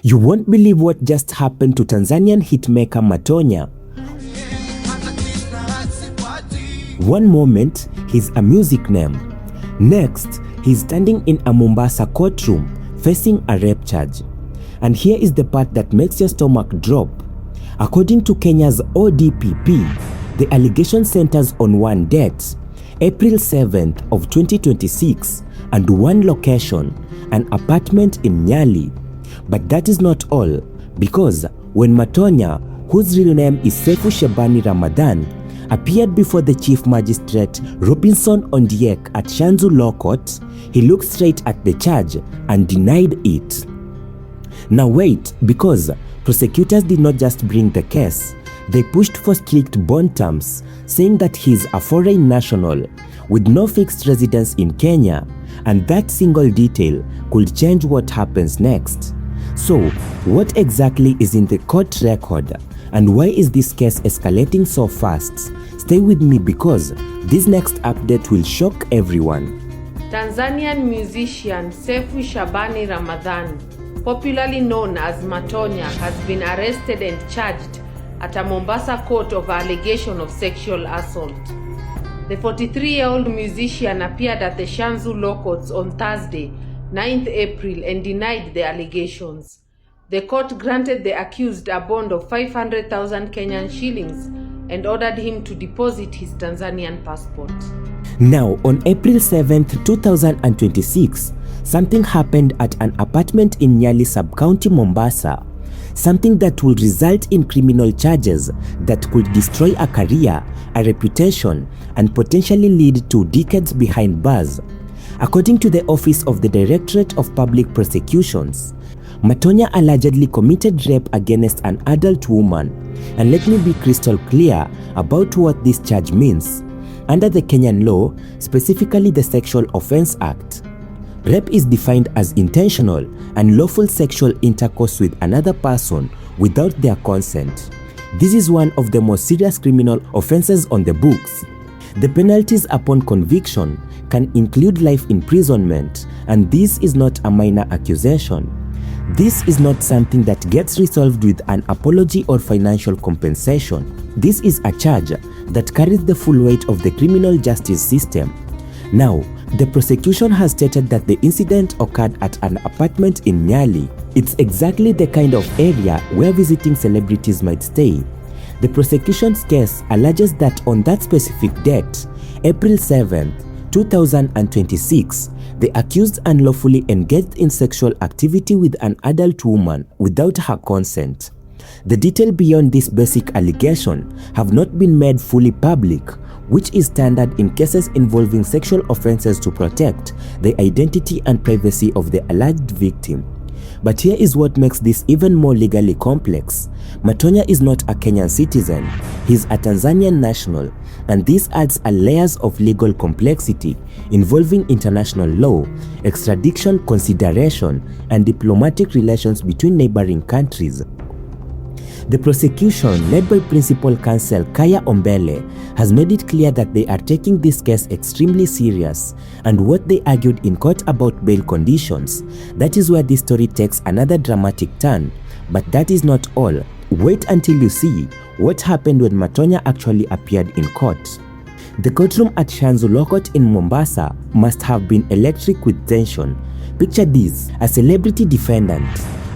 You won't believe what just happened to Tanzanian hitmaker Matonya. One moment, he's a music name. Next, he's standing in a Mombasa courtroom facing a rape charge. And here is the part that makes your stomach drop. According to Kenya's ODPP, the allegation centers on one date, April 7th of 2026, and one location, an apartment in Nyali. But that is not all, because when Matonya, whose real name is Sefu Shabani Ramadhan, appeared before the Chief Magistrate Robinson Ondiek at Shanzu Law Court, he looked straight at the charge and denied it. Now wait, because prosecutors did not just bring the case, they pushed for strict bond terms, saying that he's a foreign national with no fixed residence in Kenya, and that single detail could change what happens next. So, what exactly is in the court record, and why is this case escalating so fast? Stay with me because this next update will shock everyone. Tanzanian musician Sefu Shabani Ramadhan, popularly known as Matonya, has been arrested and charged at a Mombasa court of allegation of sexual assault. The 43-year-old musician appeared at the Shanzu Law Court on Thursday, 9th April, and denied the allegations. The court granted the accused a bond of 500,000 Kenyan shillings and ordered him to deposit his Tanzanian passport. Now, on April 7th, 2026, something happened at an apartment in Nyali Sub-County, Mombasa. Something that will result in criminal charges that could destroy a career, a reputation, and potentially lead to decades behind bars. According to the Office of the Directorate of Public Prosecutions, Matonya allegedly committed rape against an adult woman. And let me be crystal clear about what this charge means. Under the Kenyan law, specifically the Sexual Offence Act, rape is defined as intentional and lawful sexual intercourse with another person without their consent. This is one of the most serious criminal offenses on the books. The penalties upon conviction can include life imprisonment, and this is not a minor accusation. This is not something that gets resolved with an apology or financial compensation. This is a charge that carries the full weight of the criminal justice system. Now, the prosecution has stated that the incident occurred at an apartment in Nyali. It's exactly the kind of area where visiting celebrities might stay. The prosecution's case alleges that on that specific date, April 7th, 2026, the accused unlawfully engaged in sexual activity with an adult woman without her consent. The details beyond this basic allegation have not been made fully public, which is standard in cases involving sexual offenses to protect the identity and privacy of the alleged victim. But here is what makes this even more legally complex. Matonya is not a Kenyan citizen, he's a Tanzanian national, and this adds a layers of legal complexity involving international law, extradition consideration, and diplomatic relations between neighboring countries. The prosecution, led by Principal Counsel Keya Ombele, has made it clear that they are taking this case extremely serious, and what they argued in court about bail conditions. That is where this story takes another dramatic turn. But that is not all. Wait until you see what happened when Matonya actually appeared in court. The courtroom at Shanzu Law Court in Mombasa must have been electric with tension. Picture this: a celebrity defendant,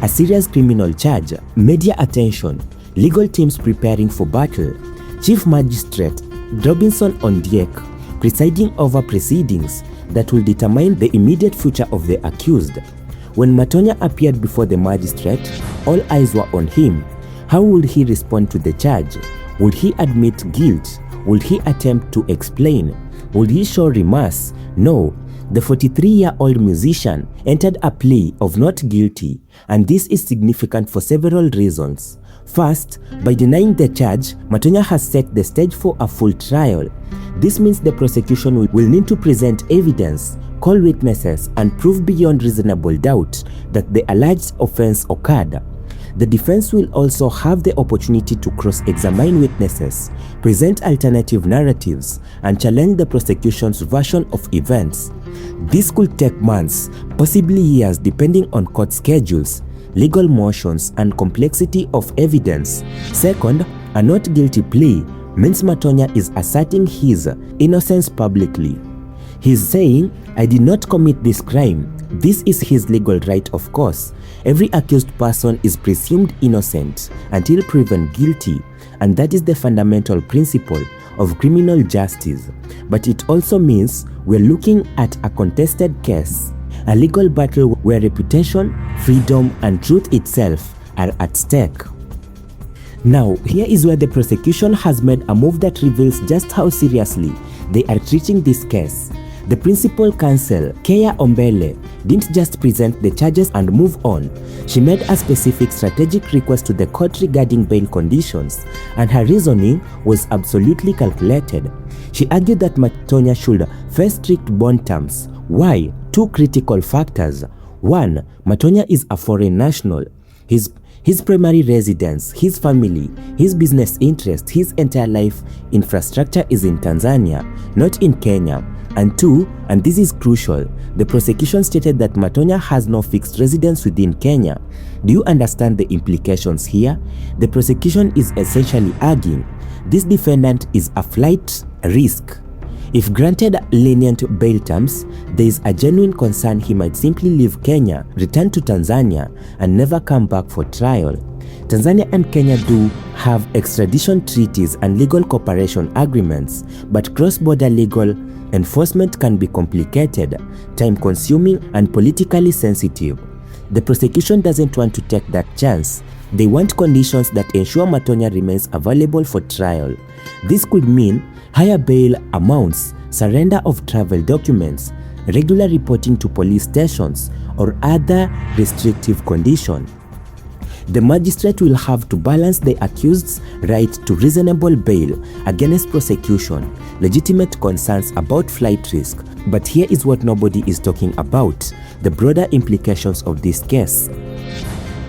a serious criminal charge, media attention, legal teams preparing for battle, Chief Magistrate Robinson Ondiek presiding over proceedings that will determine the immediate future of the accused. When Matonya appeared before the magistrate, all eyes were on him. How would he respond to the charge? Would he admit guilt? Would he attempt to explain? Would he show remorse? No. The 43-year-old musician entered a plea of not guilty, and this is significant for several reasons. First, by denying the charge, Matonya has set the stage for a full trial. This means the prosecution will need to present evidence, call witnesses, and prove beyond reasonable doubt that the alleged offense occurred. The defense will also have the opportunity to cross-examine witnesses, present alternative narratives, and challenge the prosecution's version of events. This could take months, possibly years, depending on court schedules. legal motions, and complexity of evidence. Second, a not guilty plea means Matonya is asserting his innocence publicly. He's saying, I did not commit this crime. This is his legal right, of course. Every accused person is presumed innocent until proven guilty, and that is the fundamental principle of criminal justice. But it also means we're looking at a contested case, a legal battle where reputation, freedom, and truth itself are at stake. Now, here is where the prosecution has made a move that reveals just how seriously they are treating this case. The principal counsel, Keya Ombele, didn't just present the charges and move on. She made a specific strategic request to the court regarding bail conditions, and her reasoning was absolutely calculated. She argued that Matonya should face strict bond terms. Why? Two critical factors. One, Matonya is a foreign national. His primary residence, his family, his business interest, his entire life infrastructure is in Tanzania, not in Kenya. And two, and this is crucial, the prosecution stated that Matonya has no fixed residence within Kenya. Do you understand the implications here? The prosecution is essentially arguing this defendant is a flight risk. If granted lenient bail terms, there is a genuine concern he might simply leave Kenya, return to Tanzania, and never come back for trial. Tanzania and Kenya do have extradition treaties and legal cooperation agreements, but cross-border legal enforcement can be complicated, time-consuming, and politically sensitive. The prosecution doesn't want to take that chance. They want conditions that ensure Matonya remains available for trial. This could mean higher bail amounts, surrender of travel documents, regular reporting to police stations, or other restrictive conditions. The magistrate will have to balance the accused's right to reasonable bail against prosecution, legitimate concerns about flight risk. But here is what nobody is talking about: the broader implications of this case.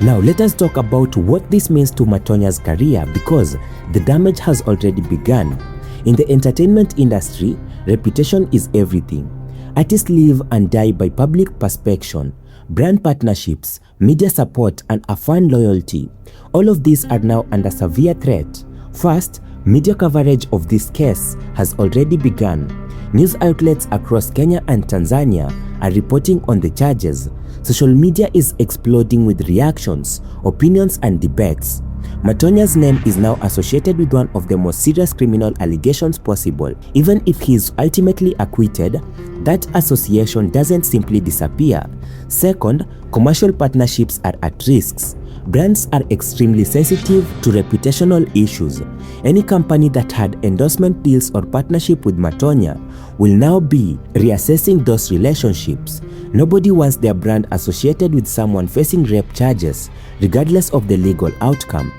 Now let us talk about what this means to Matonya's career, because the damage has already begun. In the entertainment industry, reputation is everything. Artists live and die by public perception, brand partnerships, media support, and a fan loyalty. All of these are now under severe threat. First, media coverage of this case has already begun. News outlets across Kenya and Tanzania are reporting on the charges. Social media is exploding with reactions, opinions, and debates. Matonya's name is now associated with one of the most serious criminal allegations possible. Even if he is ultimately acquitted, that association doesn't simply disappear. Second, commercial partnerships are at risk. Brands are extremely sensitive to reputational issues. Any company that had endorsement deals or partnership with Matonya will now be reassessing those relationships. Nobody wants their brand associated with someone facing rape charges, regardless of the legal outcome.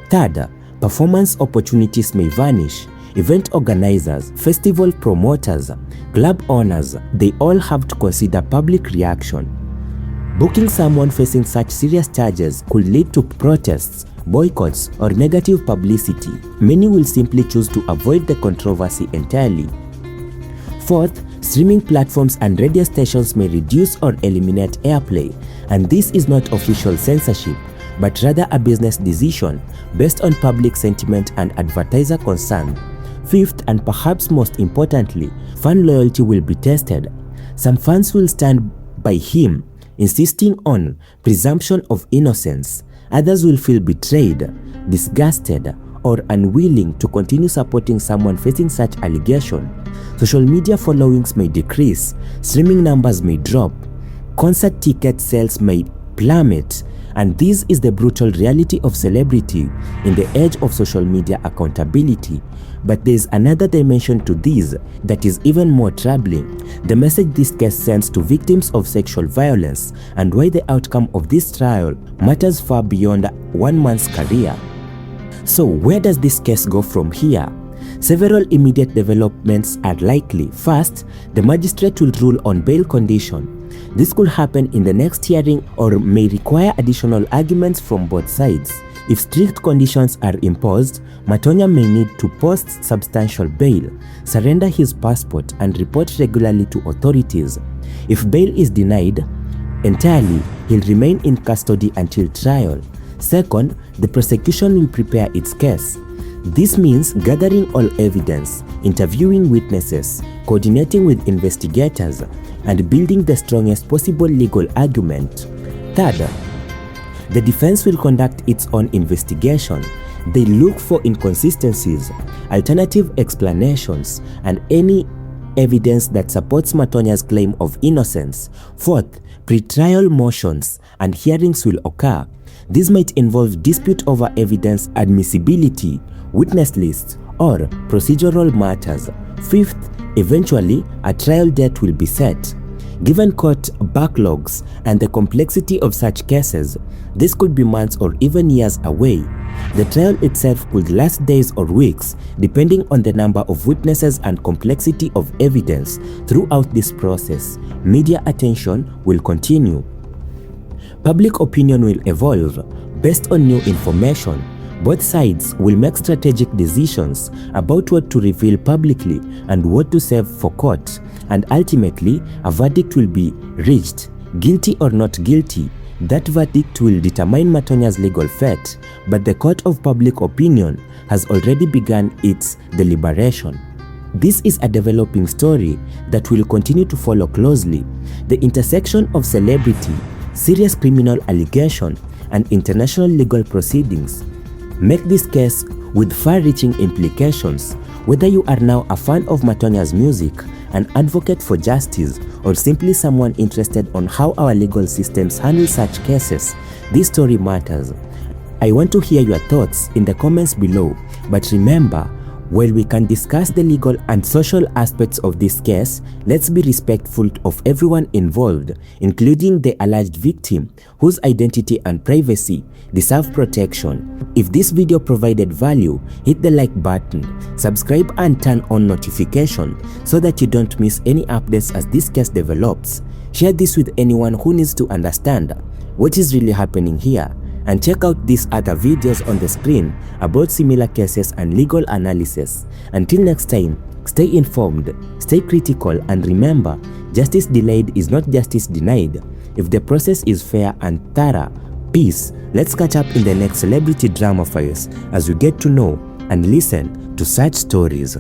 Third, performance opportunities may vanish. Event organizers, festival promoters, club owners, they all have to consider public reaction. Booking someone facing such serious charges could lead to protests, boycotts, or negative publicity. Many will simply choose to avoid the controversy entirely. Fourth, streaming platforms and radio stations may reduce or eliminate airplay, and this is not official censorship, but rather a business decision based on public sentiment and advertiser concern. Fifth, and perhaps most importantly, fan loyalty will be tested. Some fans will stand by him, insisting on presumption of innocence. Others will feel betrayed, disgusted, or unwilling to continue supporting someone facing such allegation. Social media followings may decrease, streaming numbers may drop, concert ticket sales may plummet, and this is the brutal reality of celebrity in the age of social media accountability. But there is another dimension to this that is even more troubling: the message this case sends to victims of sexual violence, and why the outcome of this trial matters far beyond one man's career. So where does this case go from here? Several immediate developments are likely. First, the magistrate will rule on bail condition. This could happen in the next hearing or may require additional arguments from both sides. If strict conditions are imposed, Matonya may need to post substantial bail, surrender his passport, and report regularly to authorities. If bail is denied, Entirely, he'll remain in custody until trial. Second, the prosecution will prepare its case. This means gathering all evidence, interviewing witnesses, coordinating with investigators, and building the strongest possible legal argument. Third, the defense will conduct its own investigation. They look for inconsistencies, alternative explanations, and any evidence that supports Matonya's claim of innocence. Fourth, pre-trial motions and hearings will occur. This might involve dispute over evidence admissibility, witness lists, or procedural matters. Fifth, eventually, a trial date will be set. Given court backlogs and the complexity of such cases, this could be months or even years away. The trial itself could last days or weeks, depending on the number of witnesses and complexity of evidence. Throughout this process, media attention will continue. Public opinion will evolve based on new information. Both sides will make strategic decisions about what to reveal publicly and what to save for court, and ultimately a verdict will be reached, guilty or not guilty. That verdict will determine Matonya's legal fate, but the court of public opinion has already begun its deliberation. This is a developing story that will continue to follow closely. The intersection of celebrity, serious criminal allegation, and international legal proceedings make this case with far-reaching implications. Whether you are now a fan of Matonya's music, an advocate for justice, or simply someone interested on how our legal systems handle such cases, this story matters. I want to hear your thoughts in the comments below, but remember, while we can discuss the legal and social aspects of this case, let's be respectful of everyone involved, including the alleged victim, whose identity and privacy deserve protection. If this video provided value, hit the like button, subscribe and turn on notification so that you don't miss any updates as this case develops. Share this with anyone who needs to understand what is really happening here. And check out these other videos on the screen about similar cases and legal analysis. Until next time, stay informed, stay critical, and remember, justice delayed is not justice denied. If the process is fair and thorough, peace. Let's catch up in the next celebrity drama files as we get to know and listen to such stories.